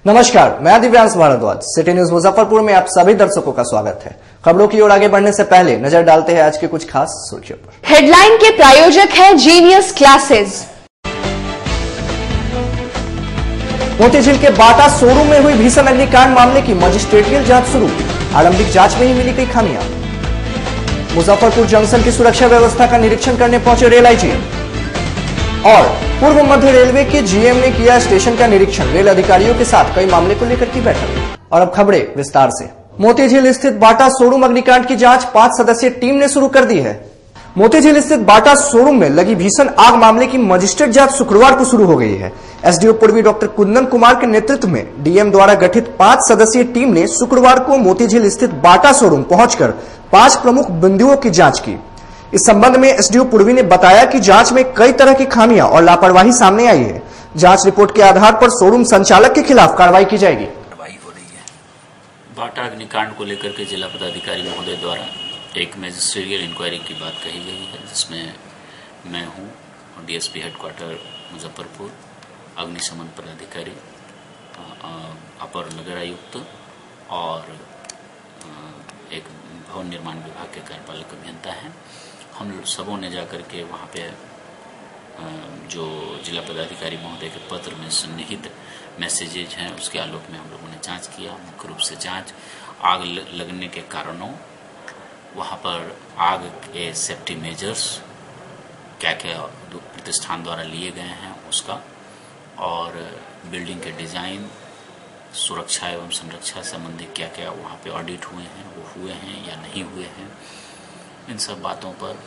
नमस्कार, मैं Divyansh Bhardwaj. City news Muzaffarpur में आप सभी दर्शकों का स्वागत है। खबरों की ओर आगे बढ़ने से पहले नजर डालते हैं आज के कुछ खास सुर्खियों पर। हेडलाइन के प्रायोजक है जीनियस क्लासेस। मोतीझील के बाटा शोरूम में हुई भीषण अग्निकांड मामले की मजिस्ट्रेटियल जांच शुरू। आरंभिक जांच में ही मिली कई खामियां। मुजफ्फरपुर जंक्शन की सुरक्षा व्यवस्था का निरीक्षण करने पहुंचे रेल आईजी। और पूर्व मध्य रेलवे के जीएम ने किया स्टेशन का निरीक्षण। रेल अधिकारियों के साथ कई मामले को लेकर की बैठक। और अब खबरें विस्तार से। मोतीझील स्थित बाटा शोरूम अग्निकांड की जांच 5 सदस्यीय टीम ने शुरू कर दी है। मोतीझील स्थित बाटा शोरूम में लगी भीषण आग मामले की मजिस्ट्रेट जांच शुक्रवार को शुरू हो गई है। एसडीओ पूर्वी डॉक्टर कुंदन कुमार के नेतृत्व में डीएम द्वारा गठित 5 सदस्यीय टीम ने शुक्रवार को मोतीझील स्थित बाटा शोरूम पहुंचकर 5 प्रमुख बिंदुओं की जांच की। इस संबंध में एसडीओ पूर्वी ने बताया कि जांच में कई तरह की खामियां और लापरवाही सामने आई है। जांच रिपोर्ट के आधार पर शोरूम संचालक के खिलाफ कार्रवाई की जाएगी। कार्रवाई हो रही है। बाटा अग्निकांड को लेकर के जिला पदाधिकारी महोदय द्वारा एक मैजिस्ट्रियल इंक्वायरी की बात कही गई है, जिसमें मैं हूं और डीएसपी हेडक्वार्टर मुजफ्फरपुर, अग्निशमन पदाधिकारी, अपर नगर आयुक्त और एक भवन निर्माण विभाग के कार्यपालक अभियंता हैं। हम सबों ने जाकर के वहाँ पे जो जिला पदाधिकारी महोदय के पत्र में सन्निहित मैसेजेज हैं उसके आलोक में हम लोगों ने जांच किया। मुख्य रूप से जांच आग लगने के कारणों, वहाँ पर आग के सेफ्टी मेजर्स क्या क्या प्रतिष्ठान द्वारा लिए गए हैं उसका, और बिल्डिंग के डिजाइन, सुरक्षा एवं संरक्षा संबंधी क्या क्या वहाँ पे ऑडिट हुए हैं, वो हुए हैं या नहीं हुए हैं। इन सब बातों पर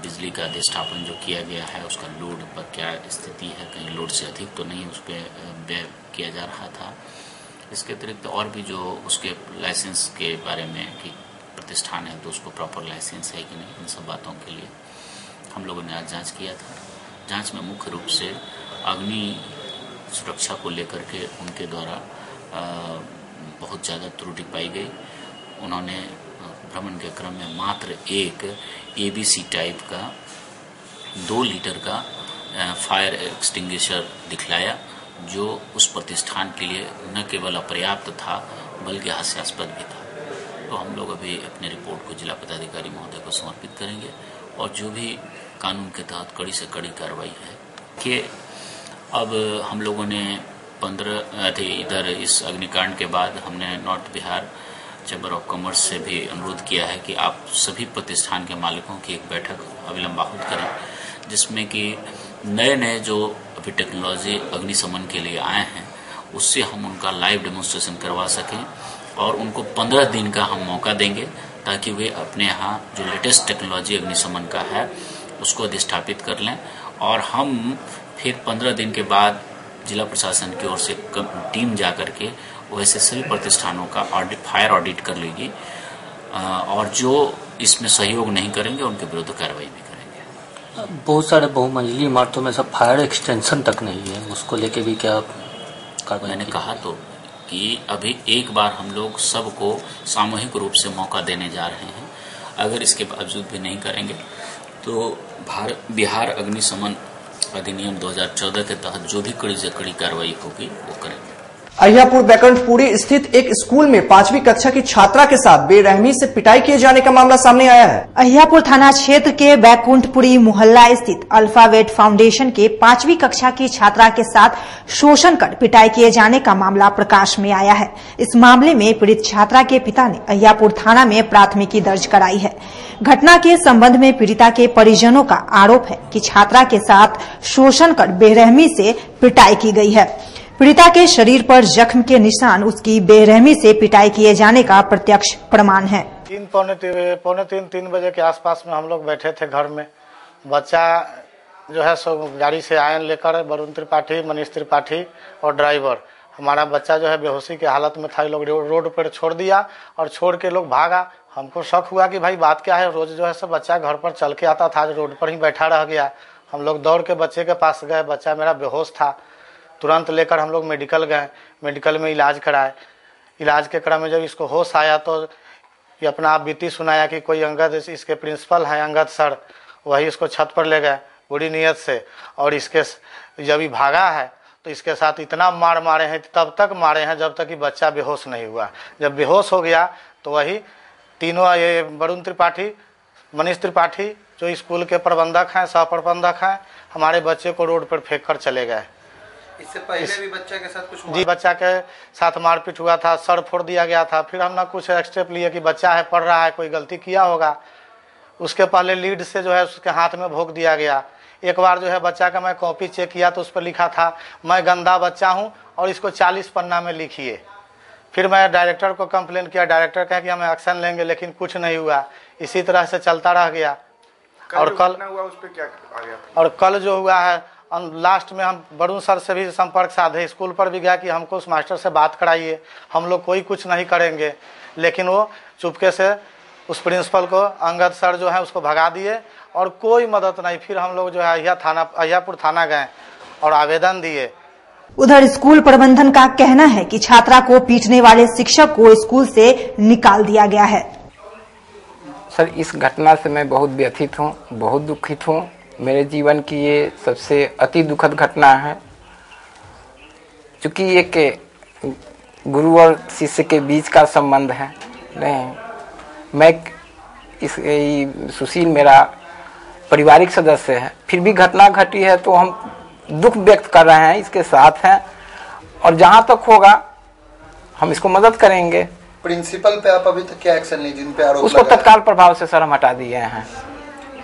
बिजली का अधिष्ठापन जो किया गया है उसका लोड पर क्या स्थिति है, कहीं लोड से अधिक तो नहीं उस पर व्यय किया जा रहा था। इसके अतिरिक्त और भी जो उसके लाइसेंस के बारे में कि प्रतिष्ठान है तो उसको प्रॉपर लाइसेंस है कि नहीं, इन सब बातों के लिए हम लोगों ने आज जांच किया था। जांच में मुख्य रूप से अग्नि सुरक्षा को लेकर के उनके द्वारा बहुत ज़्यादा त्रुटि पाई गई। उन्होंने भ्रमण के क्रम में मात्र एक एबीसी टाइप का 2 लीटर का फायर एक्सटिंग्विशर दिखलाया, जो उस प्रतिष्ठान के लिए न केवल अपर्याप्त था बल्कि हास्यास्पद भी था। तो हम लोग अभी अपने रिपोर्ट को जिला पदाधिकारी महोदय को समर्पित करेंगे और जो भी कानून के तहत कड़ी से कड़ी कार्रवाई है कि अब हम लोगों ने 15 इधर इस अग्निकांड के बाद हमने north Bihar chamber of commerce से भी अनुरोध किया है कि आप सभी प्रतिष्ठान के मालिकों की एक बैठक अविलंब आहूत करें, जिसमें कि नए नए जो अभी टेक्नोलॉजी अग्निशमन के लिए आए हैं उससे हम उनका लाइव डेमोन्स्ट्रेशन करवा सकें और उनको 15 दिन का हम मौका देंगे ताकि वे अपने यहाँ जो लेटेस्ट टेक्नोलॉजी अग्निशमन का है उसको अधिष्ठापित कर लें। और हम फिर 15 दिन के बाद जिला प्रशासन की ओर से टीम जा करके वैसे सभी प्रतिष्ठानों का फायर ऑडिट कर लेगी और जो इसमें सहयोग नहीं करेंगे उनके विरुद्ध कार्रवाई भी करेंगे। बहुत सारे बहुमंजिली इमारतों में सब फायर एक्सटेंशन तक नहीं है, उसको लेके भी क्या कार्रवाई? मैंने कहा तो कि अभी एक बार हम लोग सबको सामूहिक रूप से मौका देने जा रहे हैं। अगर इसके बावजूद भी नहीं करेंगे तो बिहार अग्निशमन अधिनियम 2014 के तहत जो भी कड़ी से कड़ी कार्रवाई होगी वो करेंगे। अहियापुर बैकुंठपुरी स्थित एक स्कूल में 5वीं कक्षा की छात्रा के साथ बेरहमी से पिटाई किए जाने का मामला सामने आया है। अहियापुर थाना क्षेत्र के बैकुंठपुरी मोहल्ला स्थित अल्फाबेट फाउंडेशन के 5वीं कक्षा की छात्रा के साथ शोषण कर पिटाई किए जाने का मामला प्रकाश में आया है। इस मामले में पीड़ित छात्रा के पिता ने अहियापुर थाना में प्राथमिकी दर्ज कराई है। घटना के संबंध में पीड़िता के परिजनों का आरोप है कि छात्रा के साथ शोषण कर बेरहमी से पिटाई की गई है। पीड़िता के शरीर पर जख्म के निशान उसकी बेरहमी से पिटाई किए जाने का प्रत्यक्ष प्रमाण है। 3 बजे के आसपास में हम लोग बैठे थे घर में। बच्चा जो है सो गाड़ी से आयन लेकर वरुण त्रिपाठी, मनीष त्रिपाठी और ड्राइवर, हमारा बच्चा जो है बेहोशी की हालत में था। लोग रोड पर छोड़ दिया और छोड़ के लोग भागा। हमको शक हुआ कि भाई बात क्या है। रोज जो है सब बच्चा घर पर चल के आता था, रोड पर ही बैठा रह गया। हम लोग दौड़ के बच्चे के पास गए। बच्चा मेरा बेहोश था। तुरंत लेकर हम लोग मेडिकल गए, मेडिकल में इलाज कराए। इलाज के क्रम में जब इसको होश आया तो ये अपना आप बीती सुनाया कि कोई अंगद, इसके प्रिंसिपल है अंगद सर, वही इसको छत पर ले गए बुरी नीयत से। और इसके जब ये भागा है तो इसके साथ इतना मार मारे हैं, तब तक मारे हैं जब तक कि बच्चा बेहोश नहीं हुआ। जब बेहोश हो गया तो वही तीनों, ये वरुण त्रिपाठी, मनीष त्रिपाठी जो स्कूल के प्रबंधक हैं, सह प्रबंधक हैं, हमारे बच्चे को रोड पर फेंक कर चले गए। इससे पहले भी बच्चा के साथ कुछ हुआ? जी, बच्चा के साथ मारपीट हुआ था, सर फोड़ दिया गया था। फिर हमने कुछ स्टेप लिए कि बच्चा है, पढ़ रहा है, कोई गलती किया होगा। उसके पहले लीड से जो है उसके हाथ में भोंक दिया गया। एक बार जो है बच्चा का मैं कॉपी चेक किया तो उस पर लिखा था, मैं गंदा बच्चा हूँ और इसको 40 पन्ना में लिखिए। फिर मैं डायरेक्टर को कंप्लेन किया, डायरेक्टर कहे कि हम एक्शन लेंगे, लेकिन कुछ नहीं हुआ। इसी तरह से चलता रह गया। और कल हुआ उस पे क्या आ गया? और कल जो हुआ है, लास्ट में हम वरुण सर से भी संपर्क साधे, स्कूल पर भी गया कि हमको उस मास्टर से बात कराइए, हम लोग कोई कुछ नहीं करेंगे। लेकिन वो चुपके से उस प्रिंसिपल को, अंगद सर जो है, उसको भगा दिए और कोई मदद नहीं। फिर हम लोग जो है अहियापुर थाना गए और आवेदन दिए। उधर स्कूल प्रबंधन का कहना है कि छात्रा को पीटने वाले शिक्षक को स्कूल से निकाल दिया गया है। सर, इस घटना से मैं बहुत व्यथित हूँ, बहुत दुखित हूँ। मेरे जीवन की ये सबसे अति दुखद घटना है, क्योंकि एक गुरु और शिष्य के बीच का संबंध है। नहीं, मैं सुशील मेरा पारिवारिक सदस्य है, फिर भी घटना घटी है तो हम दुख व्यक्त कर रहे हैं, इसके साथ हैं और जहां तक होगा हम इसको मदद करेंगे। प्रिंसिपल पे आप अभी तक क्या एक्शन नहीं, जिन पे आरोप उसको तत्काल प्रभाव से सर हम हटा दिए हैं।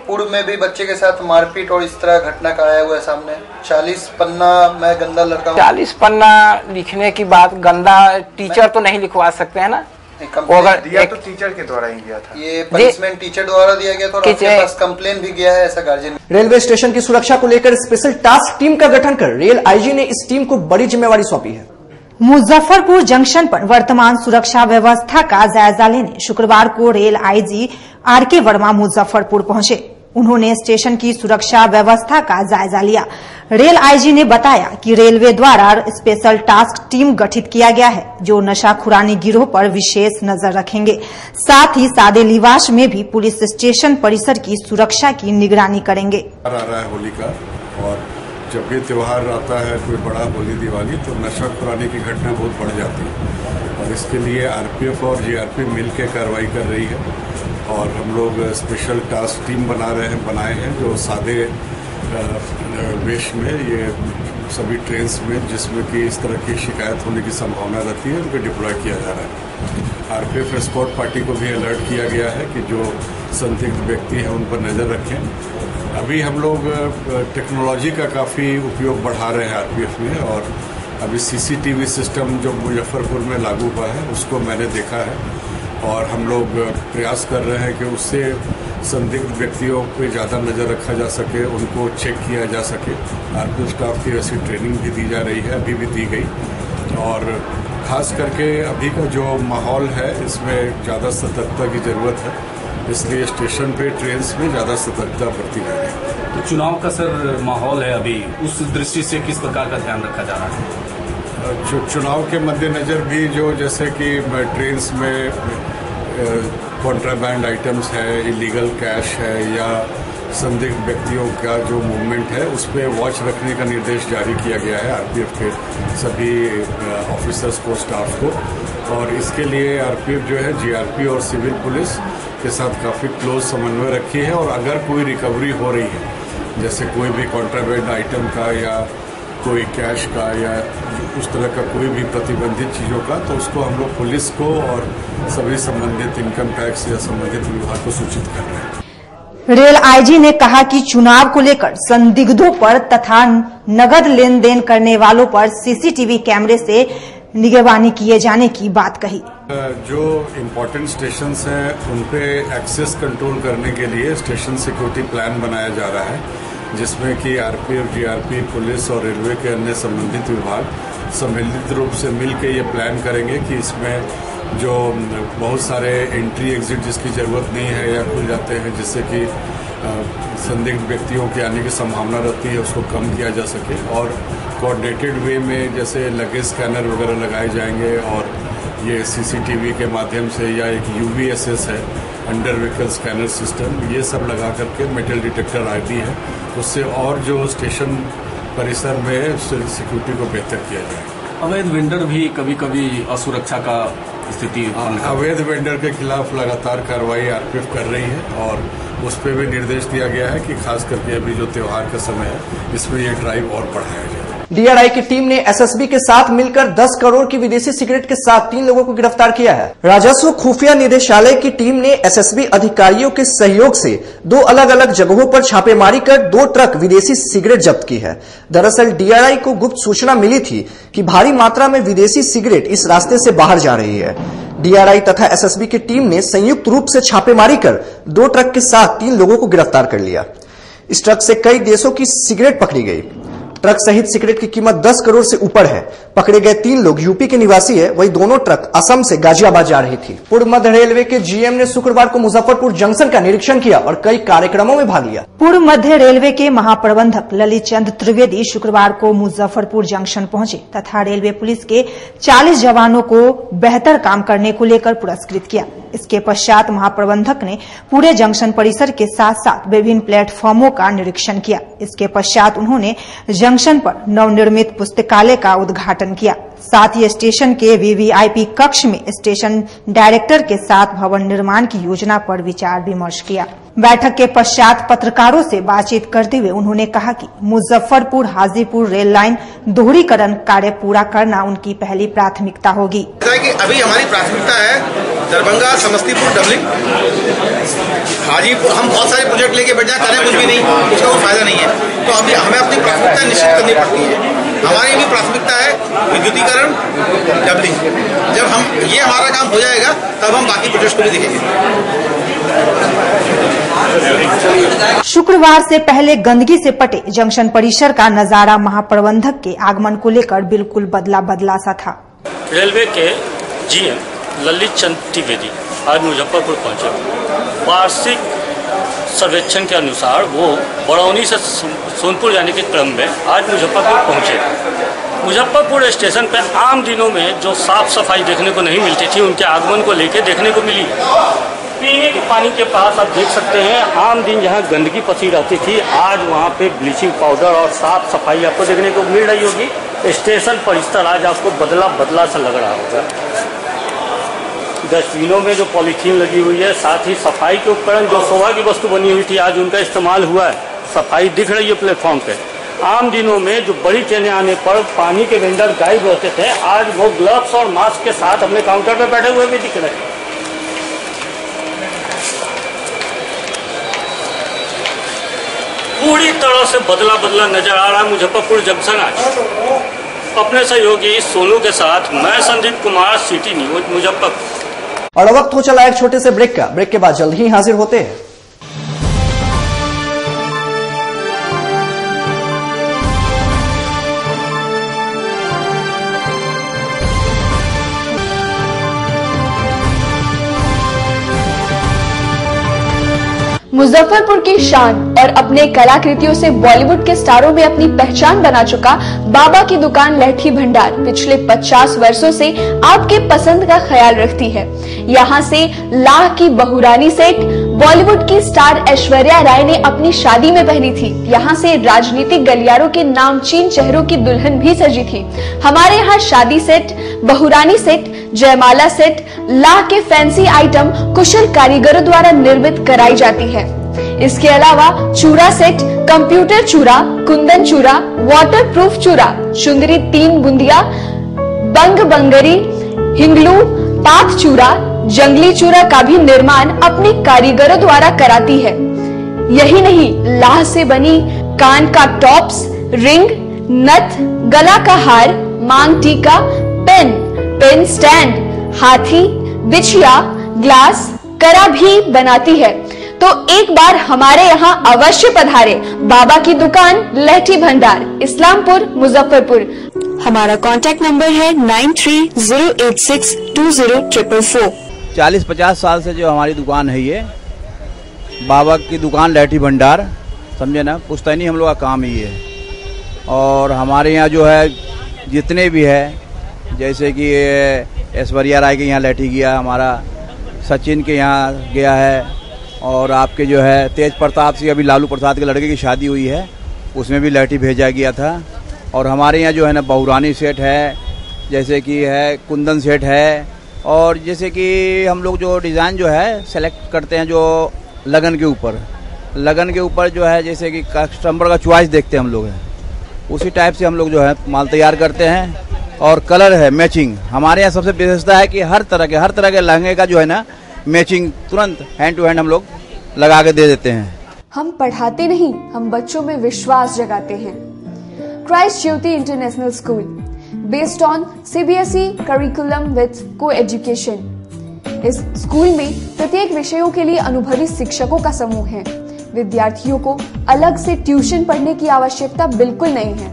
पूर्व में भी बच्चे के साथ मारपीट और इस तरह घटना का आया हुआ है सामने। 40 पन्ना मैं गंदा लड़का हूँ। 40 पन्ना लिखने की बात, गंदा टीचर तो नहीं लिखवा सकते हैं ना। अगर दिया तो टीचर के द्वारा ही गया था, ये पनिशमेंट टीचर द्वारा दिया गया था और आपके पास कंप्लेन भी गया है ऐसा गार्जियन। रेलवे स्टेशन की सुरक्षा को लेकर स्पेशल टास्क टीम का गठन कर रेल आईजी ने इस टीम को बड़ी जिम्मेवारी सौंपी है। मुजफ्फरपुर जंक्शन पर वर्तमान सुरक्षा व्यवस्था का जायजा लेने शुक्रवार को rail IG RK Verma Muzaffarpur पहुंचे। उन्होंने स्टेशन की सुरक्षा व्यवस्था का जायजा लिया। रेल आईजी ने बताया कि रेलवे द्वारा स्पेशल टास्क टीम गठित किया गया है, जो नशाखुरानी गिरोह पर विशेष नजर रखेंगे। साथ ही सादे लिबास में भी पुलिस स्टेशन परिसर की सुरक्षा की निगरानी करेंगे। आ रहा है होली का, और जब भी त्योहार आता है, कोई बड़ा होली दिवाली, तो नशाखुरानी की घटना बहुत बढ़ जाती है और इसके लिए आरपीएफ और जीआरपी मिलकर कार्रवाई कर रही है। और हम लोग स्पेशल टास्क टीम बनाए हैं जो सादे वेश में ये सभी ट्रेन्स में, जिसमें कि इस तरह की शिकायत होने की संभावना रहती है, उनको डिप्लॉय किया जा रहा है। आरपीएफ एस्कॉर्ट पार्टी को भी अलर्ट किया गया है कि जो संदिग्ध व्यक्ति हैं उन पर नज़र रखें। अभी हम लोग टेक्नोलॉजी का काफ़ी उपयोग बढ़ा रहे हैं आरपीएफ में, और अभी सीसीटीवी सिस्टम जो मुजफ्फरपुर में लागू हुआ है उसको मैंने देखा है और हम लोग प्रयास कर रहे हैं कि उससे संदिग्ध व्यक्तियों पे ज़्यादा नज़र रखा जा सके, उनको चेक किया जा सके। आरपीएफ स्टाफ की ऐसी ट्रेनिंग भी दी जा रही है, अभी भी दी गई। और ख़ास करके अभी का जो माहौल है इसमें ज़्यादा सतर्कता की ज़रूरत है, इसलिए स्टेशन पे ट्रेन्स में ज़्यादा सतर्कता बरती जा रही है। तो चुनाव का सर माहौल है अभी, उस दृष्टि से किस प्रकार का ध्यान रखा जा रहा है? चुनाव के मद्देनज़र भी जो जैसे कि ट्रेन्स में कॉन्ट्राबैंड आइटम्स है, इलीगल कैश है या संदिग्ध व्यक्तियों का जो मूवमेंट है उस पर वॉच रखने का निर्देश जारी किया गया है आरपीएफ के सभी ऑफिसर्स को, स्टाफ को। और इसके लिए आरपीएफ जो है जीआरपी और सिविल पुलिस के साथ काफ़ी क्लोज समन्वय रखी है। और अगर कोई रिकवरी हो रही है, जैसे कोई भी कॉन्ट्राबैंड आइटम का या कोई कैश का या उस तरह का कोई भी प्रतिबंधित चीज़ों का, तो उसको हम लोग पुलिस को और सभी संबंधित इनकम टैक्स या संबंधित विभाग को सूचित कर रहे हैं। रेल आईजी ने कहा कि चुनाव को लेकर संदिग्धों पर तथा नगद लेन देन करने वालों पर सीसीटीवी कैमरे से निगरानी किए जाने की बात कही। जो इम्पोर्टेंट स्टेशन हैं उन पे एक्सेस कंट्रोल करने के लिए स्टेशन सिक्योरिटी प्लान बनाया जा रहा है, जिसमें कि आरपीएफ, जीआरपी, पुलिस और रेलवे के अन्य संबंधित विभाग सम्मिलित रूप से मिलकर ये प्लान करेंगे कि इसमें जो बहुत सारे एंट्री एग्जिट जिसकी ज़रूरत नहीं है या खुल जाते हैं, जिससे कि संदिग्ध व्यक्तियों के आने की संभावना रहती है, उसको कम किया जा सके। और कोऑर्डिनेटेड वे में जैसे लगेज स्कैनर वगैरह लगाए जाएंगे और ये सीसीटीवी के माध्यम से, या एक यूवीएसएस है, अंडर व्हीकल स्कैनर सिस्टम, ये सब लगा करके मेटल डिटेक्टर आईडी है, उससे और जो स्टेशन परिसर में सिक्योरिटी को बेहतर किया जाए। अवैध वेंडर भी कभी कभी असुरक्षा का स्थिति, अवैध वेंडर के खिलाफ लगातार कार्रवाई आरपीएफ कर रही है और उस पर भी निर्देश दिया गया है कि खास करके अभी जो त्योहार का समय है इसमें ये ड्राइव और बढ़ाया जाए। डीआरआई की टीम ने एसएसबी के साथ मिलकर 10 करोड़ की विदेशी सिगरेट के साथ 3 लोगों को गिरफ्तार किया है। राजस्व खुफिया निदेशालय की टीम ने एसएसबी अधिकारियों के सहयोग से 2 अलग अलग जगहों पर छापेमारी कर 2 ट्रक विदेशी सिगरेट जब्त की है। दरअसल डीआरआई को गुप्त सूचना मिली थी कि भारी मात्रा में विदेशी सिगरेट इस रास्ते से बाहर जा रही है। डीआरआई तथा एसएसबी की टीम ने संयुक्त रूप से छापेमारी कर 2 ट्रक के साथ 3 लोगों को गिरफ्तार कर लिया। इस ट्रक से कई देशों की सिगरेट पकड़ी गई। ट्रक सहित सिगरेट की कीमत 10 करोड़ से ऊपर है। पकड़े गए 3 लोग यूपी के निवासी है, वही दोनों ट्रक असम से गाजियाबाद जा रही थी। पूर्व मध्य रेलवे के जीएम ने शुक्रवार को मुजफ्फरपुर जंक्शन का निरीक्षण किया और कई कार्यक्रमों में भाग लिया। पूर्व मध्य रेलवे के महाप्रबंधक ललित चंद त्रिवेदी शुक्रवार को मुजफ्फरपुर जंक्शन पहुंचे तथा रेलवे पुलिस के 40 जवानों को बेहतर काम करने को लेकर पुरस्कृत किया। इसके पश्चात महाप्रबंधक ने पूरे जंक्शन परिसर के साथ साथ विभिन्न प्लेटफॉर्मों का निरीक्षण किया। इसके पश्चात उन्होंने जंक्शन पर नवनिर्मित पुस्तकालय का उद्घाटन किया। साथ ही स्टेशन के वीवीआईपी कक्ष में स्टेशन डायरेक्टर के साथ भवन निर्माण की योजना पर विचार विमर्श किया। बैठक के पश्चात पत्रकारों से बातचीत करते हुए उन्होंने कहा कि मुजफ्फरपुर हाजीपुर रेल लाइन दोहरीकरण कार्य पूरा करना उनकी पहली प्राथमिकता होगी। अभी हमारी प्राथमिकता है दरभंगा समस्तीपुर डबलिंग हाजीपुर। हम बहुत सारे प्रोजेक्ट लेके बैठ जाए, करें कुछ भी नहीं, उसका कोई फायदा नहीं है। तो अभी हमें अपनी प्राथमिकता निश्चित करनी पड़ती है। हमारी भी प्राथमिकता है विद्युतीकरण डबलिंग। जब हम ये हमारा काम हो जाएगा तब हम बाकी प्रोजेक्ट को भी देखेंगे। शुक्रवार से पहले गंदगी से पटे जंक्शन परिसर का नजारा महाप्रबंधक के आगमन को लेकर बिल्कुल बदला सा था। रेलवे के जीएम ललित चंद त्रिवेदी आज मुजफ्फरपुर पहुंचे। वार्षिक सर्वेक्षण के अनुसार वो बरौनी से सोनपुर जाने के क्रम में आज मुजफ्फरपुर पहुंचे। मुजफ्फरपुर स्टेशन पर आम दिनों में जो साफ सफाई देखने को नहीं मिलती थी, उनके आगमन को लेकर देखने को मिली। पीने के पानी के पास आप देख सकते हैं, आम दिन जहां गंदगी पसी रहती थी, आज वहां पे ब्लीचिंग पाउडर और साफ सफाई आपको देखने को मिल रही होगी। स्टेशन परिसर आज आपको बदला सा लग रहा होगा। डस्टबिनों में जो पॉलीथीन लगी हुई है, साथ ही सफाई के उपकरण जो शोभा की वस्तु बनी हुई थी, आज उनका इस्तेमाल हुआ है। सफाई दिख रही है प्लेटफॉर्म पे। आम दिनों में जो बड़ी ट्रेनें आने पर पानी के वेंडर गायब रहते थे, आज वो ग्लव्स और मास्क के साथ अपने काउंटर पर बैठे हुए भी दिख रहे हैं। पूरी तरह से बदला नजर आ रहा है मुजफ्फरपुर जंक्शन आज। अपने सहयोगी सोनू के साथ मैं संदीप कुमार, सिटी न्यूज मुजफ्फरपुर। और वक्त हो चला एक छोटे से ब्रेक का। ब्रेक के बाद जल्द ही हाजिर होते हैं। मुजफ्फरपुर की शान और अपने कलाकृतियों से बॉलीवुड के स्टारों में अपनी पहचान बना चुका बाबा की दुकान लहठी भंडार पिछले 50 वर्षों से आपके पसंद का ख्याल रखती है। यहाँ से लाह की बहुरानी सेट बॉलीवुड की स्टार ऐश्वर्या राय ने अपनी शादी में पहनी थी। यहाँ से राजनीतिक गलियारों के नामचीन चेहरों की दुल्हन भी सजी थी। हमारे यहाँ शादी सेट, बहुरानी सेट, जयमाला सेट, लाह के फैंसी आइटम कुशल कारीगरों द्वारा निर्मित कराई जाती है। इसके अलावा चूड़ा सेट, कंप्यूटर चूड़ा, कुंदन चूड़ा, वाटरप्रूफ चूड़ा, चुंदरी 3 बुंदिया, बंग बंगरी, हिंगलू, पाक चूड़ा, जंगली चूड़ा का भी निर्माण अपने कारीगरों द्वारा कराती है। यही नहीं, लाह से बनी कान का टॉप्स, रिंग, नथ, गला का हार, मांग टीका, पेन स्टैंड, हाथी, बिछिया, ग्लास, करा भी बनाती है। तो एक बार हमारे यहाँ अवश्य पधारे। बाबा की दुकान लहठी भंडार, इस्लामपुर, मुजफ्फरपुर। हमारा कांटेक्ट नंबर है 9308620444। 40-50 साल से जो हमारी दुकान है, ये बाबा की दुकान लहठी भंडार, समझे ना, पुश्तैनी हम लोग का काम ही है। और हमारे यहाँ जो है जितने भी है, जैसे कि ऐश्वर्या राय के यहाँ लहठी गया, हमारा सचिन के यहाँ गया है, और आपके जो है तेज प्रताप सिंह, अभी लालू प्रसाद के लड़के की शादी हुई है, उसमें भी लैठी भेजा गया था। और हमारे यहाँ जो है ना बहुरानी सेट है, जैसे कि है कुंदन सेट है, और जैसे कि हम लोग जो डिज़ाइन जो है सेलेक्ट करते हैं जो लगन के ऊपर जो है, जैसे कि कस्टमर का चॉइस देखते हैं हम लोग हैं, उसी टाइप से हम लोग जो है माल तैयार करते हैं। और कलर है मैचिंग, हमारे यहाँ सबसे विशेषता है कि हर तरह के लहंगे का जो है ना मैचिंग तुरंत हैंड टू हैंड हम लोग लगा के दे देते हैं। हम पढ़ाते नहीं, हम बच्चों में विश्वास जगाते हैं। Christ Jyoti international school, based on CBSE curriculum with co-education. इस स्कूल में प्रत्येक विषयों के लिए अनुभवी शिक्षकों का समूह है। विद्यार्थियों को अलग से ट्यूशन पढ़ने की आवश्यकता बिल्कुल नहीं है।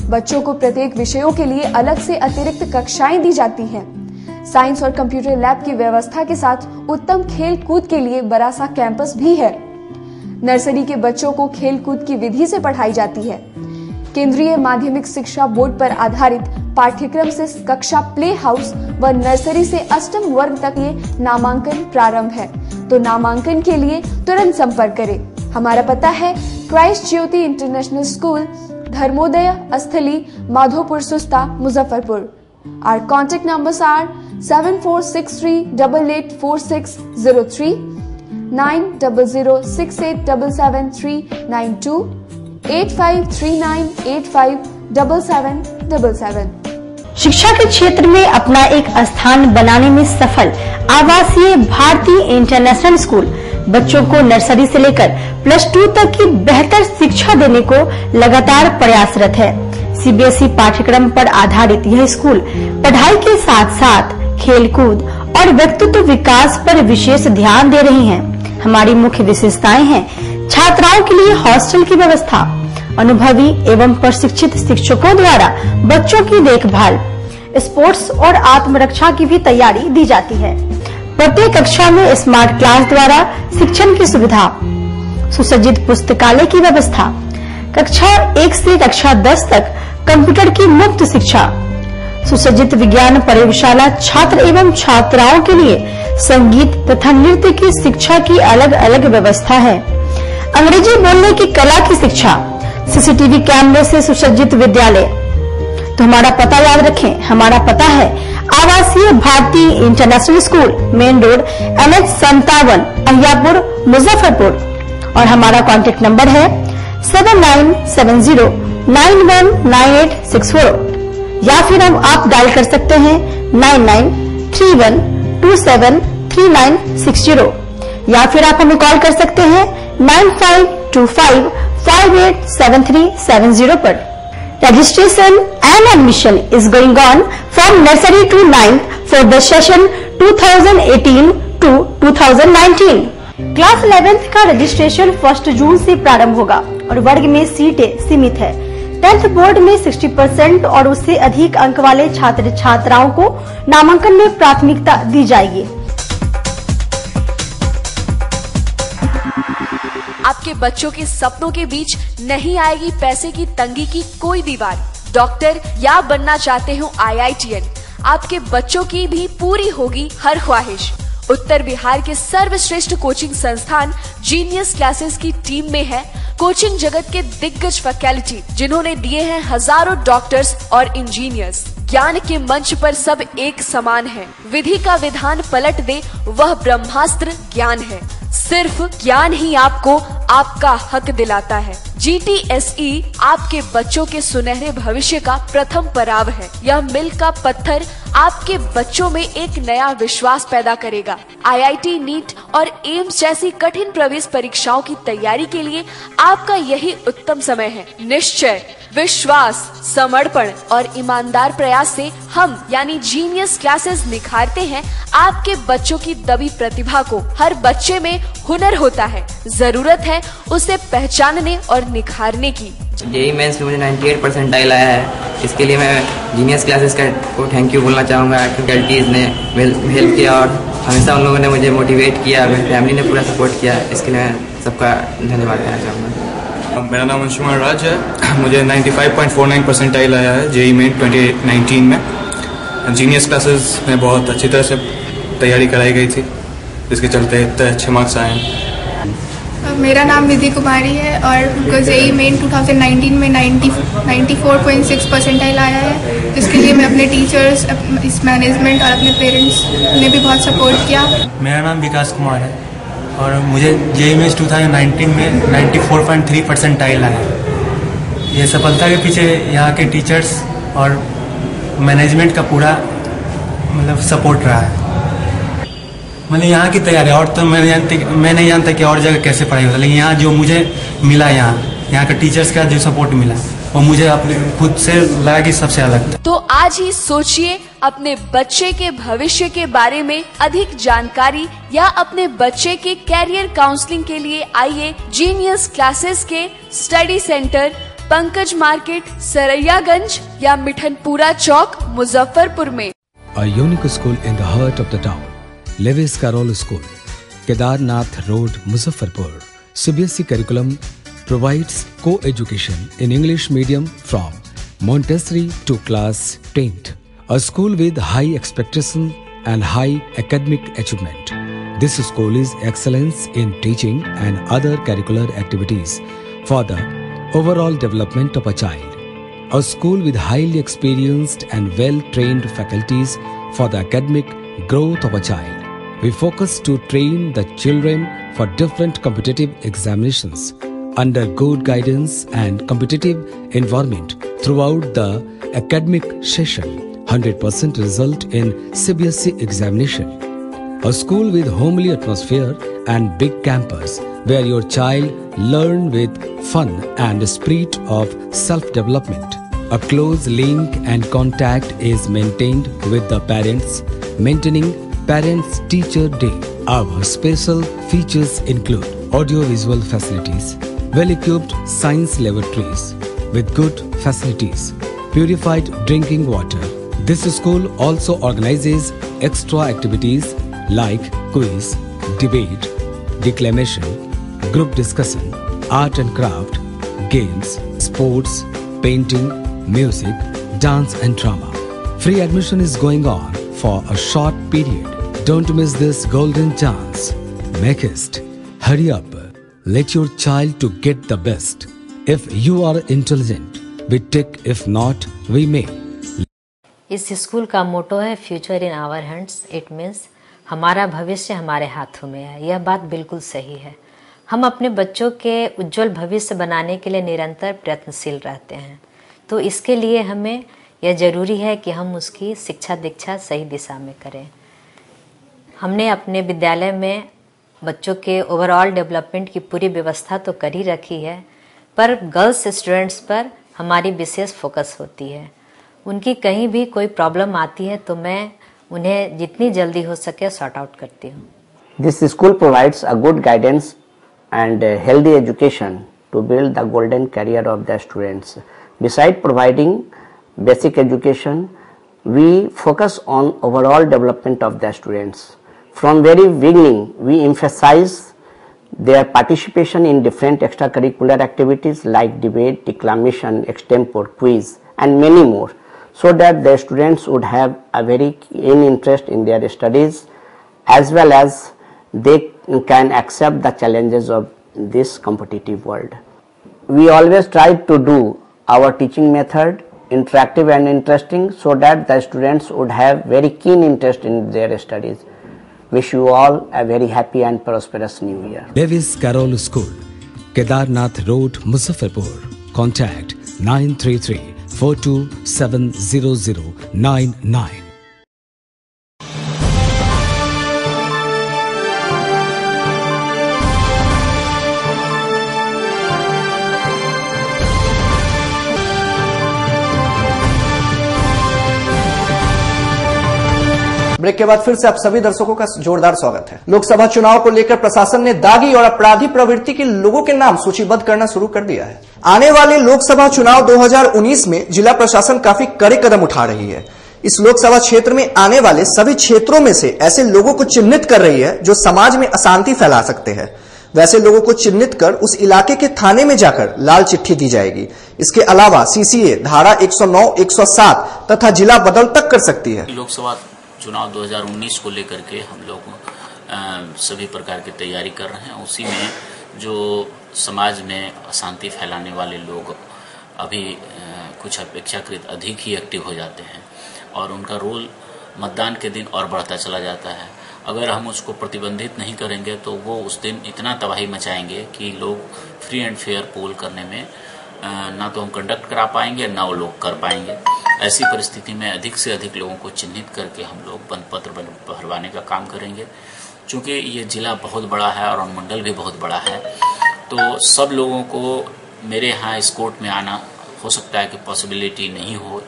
बच्चों को प्रत्येक विषयों के लिए अलग से अतिरिक्त कक्षाएं दी जाती हैं। साइंस और कंप्यूटर लैब की व्यवस्था के साथ उत्तम खेल कूद के लिए बड़ा सा कैंपस भी है। नर्सरी के बच्चों को खेल कूद की विधि से पढ़ाई जाती है। केंद्रीय माध्यमिक शिक्षा बोर्ड पर आधारित पाठ्यक्रम से कक्षा प्ले हाउस व नर्सरी से अष्टम वर्ग तक ये नामांकन प्रारंभ है। तो नामांकन के लिए तुरंत संपर्क करें। हमारा पता है Christ Jyoti international school, Dharmodaya स्थली, माधोपुर सुस्ता, Muzaffarpur. Our contact numbers are 7463884603, 9006877392, 8539857777। शिक्षा के क्षेत्र में अपना एक स्थान बनाने में सफल आवासीय भारतीय इंटरनेशनल स्कूल बच्चों को नर्सरी से लेकर +2 तक की बेहतर शिक्षा देने को लगातार प्रयासरत है। CBSE पाठ्यक्रम पर आधारित यह स्कूल पढ़ाई के साथ साथ खेलकूद और व्यक्तित्व विकास पर विशेष ध्यान दे रही हैं। हमारी मुख्य विशेषताएं हैं छात्राओं के लिए हॉस्टल की व्यवस्था, अनुभवी एवं प्रशिक्षित शिक्षकों द्वारा बच्चों की देखभाल, स्पोर्ट्स और आत्मरक्षा की भी तैयारी दी जाती है। प्रत्येक कक्षा में स्मार्ट क्लास द्वारा शिक्षण की सुविधा, सुसज्जित पुस्तकालय की व्यवस्था, कक्षा 1 से कक्षा 10 तक कंप्यूटर की मुफ्त शिक्षा, सुसज्जित विज्ञान प्रयोगशाला, छात्र एवं छात्राओं के लिए संगीत तथा नृत्य की शिक्षा की अलग अलग व्यवस्था है। अंग्रेजी बोलने की कला की शिक्षा, CCTV कैमरे से सुसज्जित विद्यालय। तो हमारा पता याद रखें, हमारा पता है आवासीय भारतीय international school, main road, NH57, Ahiyapur, Muzaffarpur. और हमारा कॉन्टेक्ट नंबर है 7970919864, या फिर आप डायल कर सकते हैं 9931273960, या फिर आप हमें कॉल कर सकते हैं 9525587370 पर। Registration and admission is going on from nursery to 9th for the session 2018 to 2019. Class 11th का रजिस्ट्रेशन 1 जून से प्रारंभ होगा और वर्ग में सीटें सीमित है। 10th बोर्ड में 60% और उससे अधिक अंक वाले छात्र छात्राओं को नामांकन में प्राथमिकता दी जाएगी। आपके बच्चों के सपनों के बीच नहीं आएगी पैसे की तंगी की कोई दीवार। डॉक्टर या बनना चाहते हो IITN, आपके बच्चों की भी पूरी होगी हर ख्वाहिश। उत्तर बिहार के सर्वश्रेष्ठ कोचिंग संस्थान जीनियस क्लासेस की टीम में है कोचिंग जगत के दिग्गज फैकल्टी, जिन्होंने दिए हैं हजारों डॉक्टर्स और इंजीनियर्स। ज्ञान के मंच पर सब एक समान है, विधि का विधान पलट दे वह ब्रह्मास्त्र ज्ञान है। सिर्फ ज्ञान ही आपको आपका हक दिलाता है। GTSE आपके बच्चों के सुनहरे भविष्य का प्रथम पड़ाव है। यह मील का पत्थर आपके बच्चों में एक नया विश्वास पैदा करेगा। IIT, नीट और एम्स जैसी कठिन प्रवेश परीक्षाओं की तैयारी के लिए आपका यही उत्तम समय है। निश्चय, विश्वास, समर्पण और ईमानदार प्रयास से हम यानी जीनियस क्लासेस निखारते हैं आपके बच्चों की दबी प्रतिभा को। हर बच्चे में हुनर होता है, जरूरत है उसे पहचानने और निखारने की। जेईई मेंस में मुझे 98% आया है। इसके लिए मैं जीनियस क्लासेस को थैंक यू बोलना चाहूँगा। फैकल्टीज ने हेल्प किया और हमेशा उन लोगों ने मुझे मोटिवेट किया, मेरी फैमिली ने पूरा सपोर्ट किया। इसके लिए मैं सबका धन्यवाद कहना चाहूँगा। मेरा नाम अंशुमान राज है। मुझे 95.49% आया है जेईई मेन 2019 में। जीनियस क्लासेस में बहुत अच्छी तरह से तैयारी कराई गई थी, जिसके चलते इतने अच्छे मार्क्स आए हैं। मेरा नाम निधि कुमारी है और जेईई मेन 2019 में 94.6 परसेंटाइल आया है, जिसके लिए मैं अपने टीचर्स, इस मैनेजमेंट और अपने पेरेंट्स ने भी बहुत सपोर्ट किया। मेरा नाम विकास कुमार है और मुझे जेईई मेंस 2019 में 94.3 परसेंटाइल आया है। ये सफलता के पीछे यहाँ के टीचर्स और मैनेजमेंट का पूरा मतलब सपोर्ट रहा है। मतलब यहाँ की तैयारी और तो मैं नहीं जानता कि और जगह कैसे पढ़ाई होता, लेकिन यहाँ जो मुझे मिला, यहाँ का टीचर्स का जो सपोर्ट मिला वो मुझे अपने खुद से लगा कि सबसे अलग था। तो आज ही सोचिए, अपने बच्चे के भविष्य के बारे में अधिक जानकारी या अपने बच्चे के कैरियर काउंसलिंग के लिए आइए जीनियस क्लासेस के study centre Pankaj market, Saraiyaganj या मिठनपुरा चौक, मुजफ्फरपुर में। A unique school in the heart of the town, Lewis Carroll School, Kedarnath Road, Muzaffarpur. CBSE curriculum provides co-education in English medium from Montessori to class 10th. A school with high expectation and high academic achievement. This school is excellence in teaching and other curricular activities for the overall development of a child. A school with highly experienced and well-trained faculties for the academic growth of a child. We focus to train the children for different competitive examinations under good guidance and competitive environment throughout the academic session. 100% result in CBSE examination. A school with homely atmosphere and big campus where your child learn with fun and spirit of self-development. A close link and contact is maintained with the parents, maintaining Parents Teacher Day. Our special features include audio-visual facilities, well-equipped science laboratories with good facilities, purified drinking water. This school also organizes extra activities like quiz, debate, declamation, group discussion, art and craft, games, sports, painting, music, dance and drama. Free admission is going on for a short period. Don't miss this golden chance. Make haste. Hurry up. Let your child to get the best. If you are intelligent, we take. If not, we may. इस school का motto है future in our hands. It means हमारा भविष्य हमारे हाथों में है। यह बात बिल्कुल सही है। हम अपने बच्चों के उज्जवल भविष्य बनाने के लिए निरंतर प्रयत्नशील रहते हैं, तो इसके लिए हमें यह जरूरी है कि हम उसकी शिक्षा दीक्षा सही दिशा में करें। हमने अपने विद्यालय में बच्चों के ओवरऑल डेवलपमेंट की पूरी व्यवस्था तो कर ही रखी है, पर गर्ल्स स्टूडेंट्स पर हमारी विशेष फोकस होती है। उनकी कहीं भी कोई प्रॉब्लम आती है तो मैं उन्हें जितनी जल्दी हो सके सॉर्ट आउट करती हूँ। This school provides a good guidance and healthy education to build the golden career of the students. Besides providing basic education, we focus on overall development of the students. From very beginning, we emphasize their participation in different extracurricular activities like debate, declamation, extempore, quiz and many more, so that the students would have a very keen interest in their studies as well as they can accept the challenges of this competitive world. We always try to do our teaching method interactive and interesting so that the students would have very keen interest in their studies. Wish you all a very happy and prosperous new year. Lewis Carroll School, Kedarnath Road, Muzaffarpur. Contact 933-4270099. Break के बाद फिर से आप सभी दर्शकों का जोरदार स्वागत है। लोकसभा चुनाव को लेकर प्रशासन ने दागी और अपराधी प्रवृत्ति के लोगों के नाम सूचीबद्ध करना शुरू कर दिया है। आने वाले लोकसभा चुनाव 2019 में जिला प्रशासन काफी कड़े कदम उठा रही है। इस लोकसभा क्षेत्र में आने वाले सभी क्षेत्रों में से ऐसे लोगों को चिन्हित कर रही है जो समाज में अशांति फैला सकते हैं। वैसे लोगों को चिन्हित कर उस इलाके के थाने में जाकर लाल चिट्ठी दी जाएगी। इसके अलावा सीसीए धारा 109, 107 तथा जिला बदल तक कर सकती है। लोकसभा चुनाव 2019 को लेकर के हम लोग सभी प्रकार की तैयारी कर रहे हैं। उसी में जो समाज में अशांति फैलाने वाले लोग अभी कुछ अपेक्षाकृत अधिक ही एक्टिव हो जाते हैं और उनका रोल मतदान के दिन और बढ़ता चला जाता है। अगर हम उसको प्रतिबंधित नहीं करेंगे तो वो उस दिन इतना तबाही मचाएंगे कि लोग फ्री एंड फेयर पोल करने में ना तो हम कंडक्ट करा पाएंगे ना वो लोग कर पाएंगे। ऐसी परिस्थिति में अधिक से अधिक लोगों को चिन्हित करके हम लोग बंद पत्र भरवाने का काम करेंगे। चूँकि ये जिला बहुत बड़ा है और अनुमंडल भी बहुत बड़ा है, तो सब लोगों को मेरे यहाँ इस कोर्ट में आना हो सकता है कि पॉसिबिलिटी नहीं हो।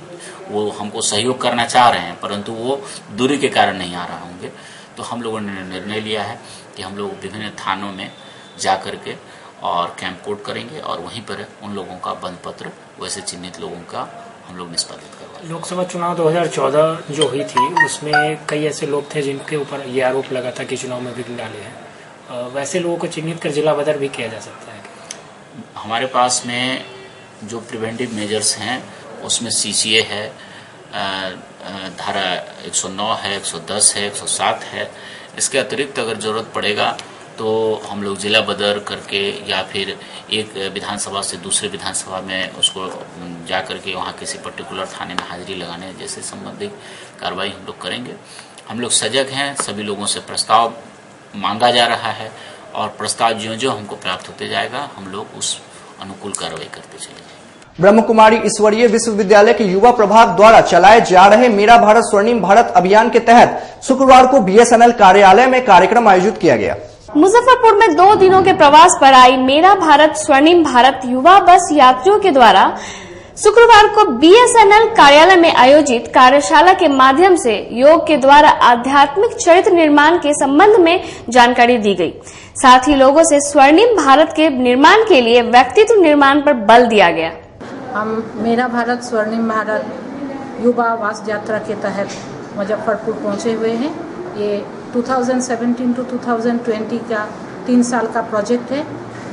वो हमको सहयोग करना चाह रहे हैं परंतु वो दूरी के कारण नहीं आ रहे होंगे। तो हम लोगों ने निर्णय लिया है कि हम लोग विभिन्न थानों में जा करके और कैंप कोर्ट करेंगे और वहीं पर उन लोगों का बंद पत्र वैसे चिन्हित लोगों का हम लोग निष्पादित करवाएंगे। लोकसभा चुनाव 2014 जो हुई थी उसमें कई ऐसे लोग थे जिनके ऊपर ये आरोप लगा था कि चुनाव में विघ्न डाले हैं। वैसे लोगों को चिन्हित कर जिला बदर भी किया जा सकता है? हमारे पास में जो प्रिवेंटिव मेजर्स हैं उसमें CCA है, धारा 109 है, 110 है, 107 है। इसके अतिरिक्त अगर जरूरत पड़ेगा तो हम लोग जिला बदर करके या फिर एक विधानसभा से दूसरे विधानसभा में उसको जा करके वहाँ किसी पर्टिकुलर थाने में हाजिरी लगाने जैसे संबंधित कार्रवाई हम लोग करेंगे। हम लोग सजग हैं, सभी लोगों से प्रस्ताव मांगा जा रहा है और प्रस्ताव जो हमको प्राप्त होते जाएगा हम लोग उस अनुकूल कार्रवाई करते चलेंगे। ब्रह्म कुमारी ईश्वरीय विश्वविद्यालय के युवा प्रभाग द्वारा चलाए जा रहे मेरा भारत स्वर्णिम भारत अभियान के तहत शुक्रवार को BSNL कार्यालय में कार्यक्रम आयोजित किया गया। मुजफ्फरपुर में 2 दिनों के प्रवास पर आई मेरा भारत स्वर्णिम भारत युवा बस यात्रियों के द्वारा शुक्रवार को BSNL कार्यालय में आयोजित कार्यशाला के माध्यम से योग के द्वारा आध्यात्मिक चरित्र निर्माण के संबंध में जानकारी दी गई। साथ ही लोगों से स्वर्णिम भारत के निर्माण के लिए व्यक्तित्व निर्माण पर बल दिया गया। हम मेरा भारत स्वर्णिम भारत युवा वास यात्रा के तहत मुजफ्फरपुर पहुंचे हुए हैं। ये 2017 टू 2020 का 3 साल का प्रोजेक्ट है।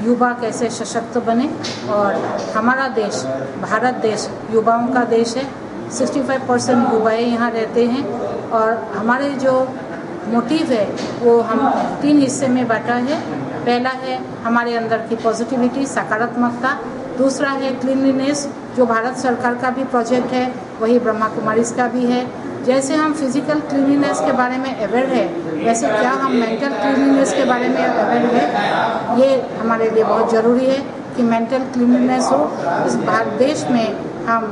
युवा कैसे सशक्त बने और हमारा देश भारत देश युवाओं का देश है। 65% युवाएं यहाँ रहते हैं और हमारे जो मोटिव है वो हम 3 हिस्से में बांटा है। पहला है हमारे अंदर की पॉजिटिविटी, सकारात्मकता। दूसरा है क्लीनलीनेस, जो भारत सरकार का भी प्रोजेक्ट है, वही ब्रह्मा कुमारीज का भी है। जैसे हम फिजिकल क्लीनलीनेस के बारे में अवेयर है, वैसे क्या हम मेंटल क्लीनलीनेस के बारे में अवेयर है? ये हमारे लिए बहुत ज़रूरी है कि मेंटल क्लीनलीनेस हो। इस भारत देश में हम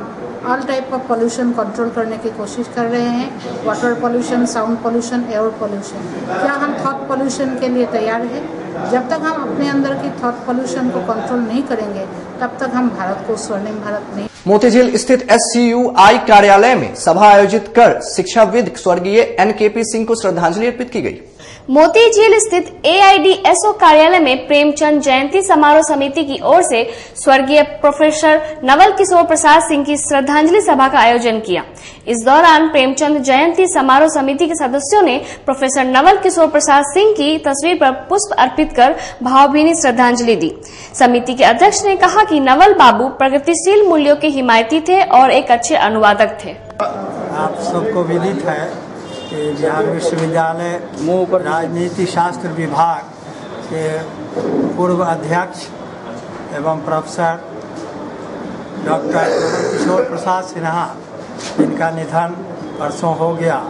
all type of pollution control करने की कोशिश कर रहे हैं। Water pollution, sound pollution, air pollution. क्या हम थॉट पोल्यूशन के लिए तैयार हैं? जब तक हम अपने अंदर की थॉट पोल्यूशन को कंट्रोल नहीं करेंगे तब तक हम भारत को स्वर्णिम भारत नहीं। मोतीझील स्थित SCUI कार्यालय में सभा आयोजित कर शिक्षाविद स्वर्गीय NKP सिंह को श्रद्धांजलि अर्पित की गई। मोतीझील स्थित AIDSO कार्यालय में प्रेमचंद जयंती समारोह समिति की ओर से स्वर्गीय प्रोफेसर नवल किशोर प्रसाद सिंह की श्रद्धांजलि सभा का आयोजन किया। इस दौरान प्रेमचंद जयंती समारोह समिति के सदस्यों ने प्रोफेसर नवल किशोर प्रसाद सिंह की तस्वीर पर पुष्प अर्पित कर भावभीनी श्रद्धांजलि दी। समिति के अध्यक्ष ने कहा कि नवल बाबू प्रगतिशील मूल्यों के हिमायती थे और एक अच्छे अनुवादक थे। आप सबको विदित है कि बिहार विश्वविद्यालय राजनीति शास्त्र विभाग के पूर्व अध्यक्ष एवं प्रोफेसर डॉक्टर नवल किशोर प्रसाद सिन्हा, जिनका निधन परसों हो गया,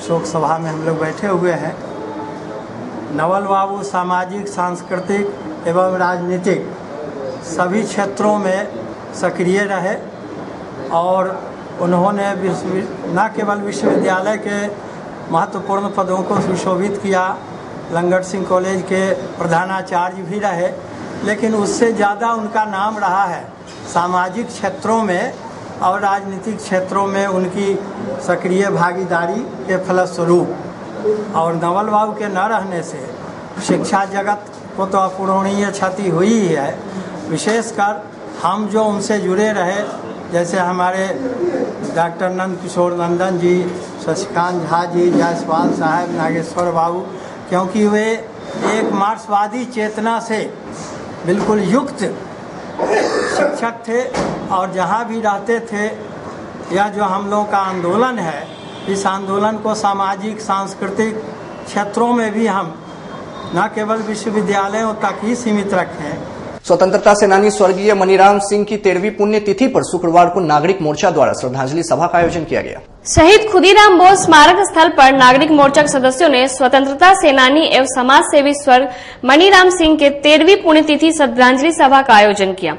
शोक सभा में हम लोग बैठे हुए हैं। नवल बाबू सामाजिक, सांस्कृतिक एवं राजनीतिक सभी क्षेत्रों में सक्रिय रहे और उन्होंने न केवल विश्वविद्यालय के महत्वपूर्ण पदों को सुशोभित किया, लंगट सिंह कॉलेज के प्रधानाचार्य भी रहे, लेकिन उससे ज़्यादा उनका नाम रहा है सामाजिक क्षेत्रों में और राजनीतिक क्षेत्रों में उनकी सक्रिय भागीदारी के फलस्वरूप। और नवल बाबू के न रहने से शिक्षा जगत को तो अपूरणीय क्षति हुई ही है। विशेषकर हम जो उनसे जुड़े रहे, जैसे हमारे डॉक्टर नंद किशोर नंदन जी, शशिकांत झा जी, जायसवाल साहब, नागेश्वर बाबू, क्योंकि वे एक मार्क्सवादी चेतना से बिल्कुल युक्त शिक्षक थे और जहाँ भी रहते थे, यह जो हम लोगों का आंदोलन है, इस आंदोलन को सामाजिक, सांस्कृतिक क्षेत्रों में भी हम न केवल विश्वविद्यालयों तक ही सीमित रखें। स्वतंत्रता सेनानी स्वर्गीय मनीराम सिंह की 13वीं पुण्यतिथि पर शुक्रवार को नागरिक मोर्चा द्वारा श्रद्धांजलि सभा का आयोजन किया गया। शहीद खुदीराम बोस स्मारक स्थल पर नागरिक मोर्चा के सदस्यों ने स्वतंत्रता सेनानी एवं समाज सेवी स्वर्ग मनीराम सिंह के 13वीं पुण्यतिथि श्रद्धांजलि सभा का आयोजन किया।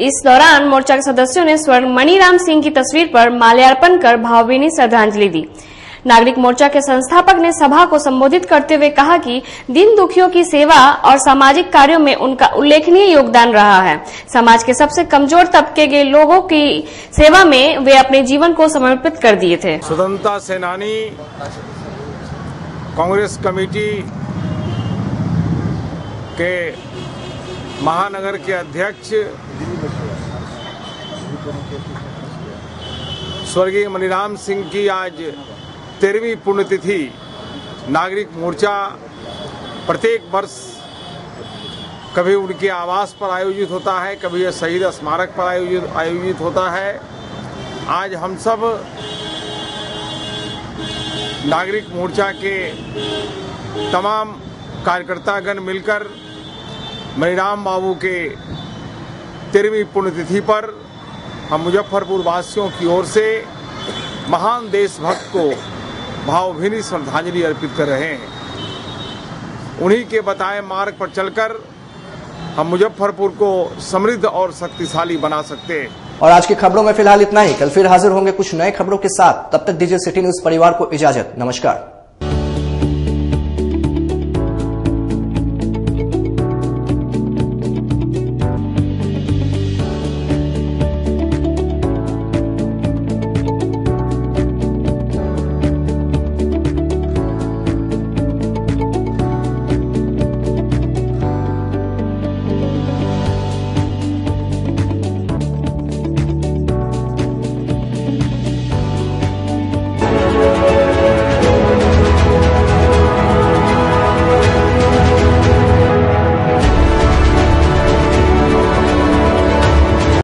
इस दौरान मोर्चा के सदस्यों ने स्वर्ग मनीराम सिंह की तस्वीर पर माल्यार्पण कर भावभीनी श्रद्धांजलि दी। नागरिक मोर्चा के संस्थापक ने सभा को संबोधित करते हुए कहा कि दीन दुखियों की सेवा और सामाजिक कार्यों में उनका उल्लेखनीय योगदान रहा है। समाज के सबसे कमजोर तबके के लोगों की सेवा में वे अपने जीवन को समर्पित कर दिए थे। स्वतंत्रता सेनानी कांग्रेस कमेटी के महानगर के अध्यक्ष स्वर्गीय मनीराम सिंह की आज 13वीं पुण्यतिथि नागरिक मोर्चा प्रत्येक वर्ष कभी उनके आवास पर आयोजित होता है, कभी यह शहीद स्मारक पर आयोजित होता है। आज हम सब नागरिक मोर्चा के तमाम कार्यकर्तागण मिलकर मनीराम बाबू के 13वीं पुण्यतिथि पर हम मुजफ्फरपुर वासियों की ओर से महान देशभक्त को भावभीनी श्रद्धांजलि अर्पित कर रहे हैं। उन्हीं के बताए मार्ग पर चलकर हम मुजफ्फरपुर को समृद्ध और शक्तिशाली बना सकते हैं। और आज की खबरों में फिलहाल इतना ही। कल फिर हाजिर होंगे कुछ नए खबरों के साथ। तब तक दीजिए सिटी न्यूज परिवार को इजाजत। नमस्कार।